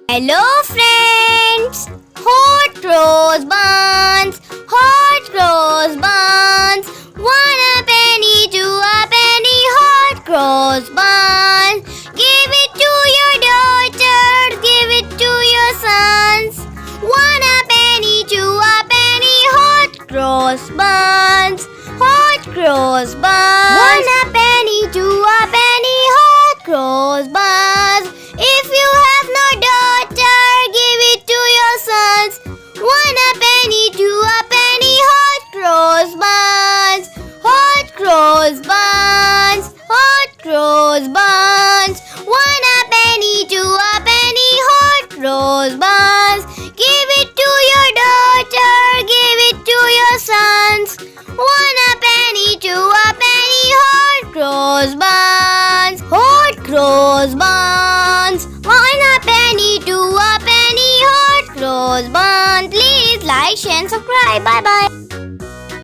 Hello friends! Hot cross buns, hot cross buns. 1 a penny, 2 a penny, hot cross buns. Give it to your daughters, give it to your sons. 1 a penny, 2 a penny, hot cross buns, hot cross buns. 1 a penny, 2 a penny, hot cross buns. If you have no daughter, give it to your sons. 1 a penny, 2 a penny, hot cross buns, hot cross buns, hot cross buns. 1 a penny, 2 a penny, hot cross buns. Give it to your daughter, give it to your sons. 1 a penny, 2 a penny, hot cross buns, hot cross buns. 1 a penny, 2 a penny, hot cross buns. Please like, share and subscribe. Bye bye.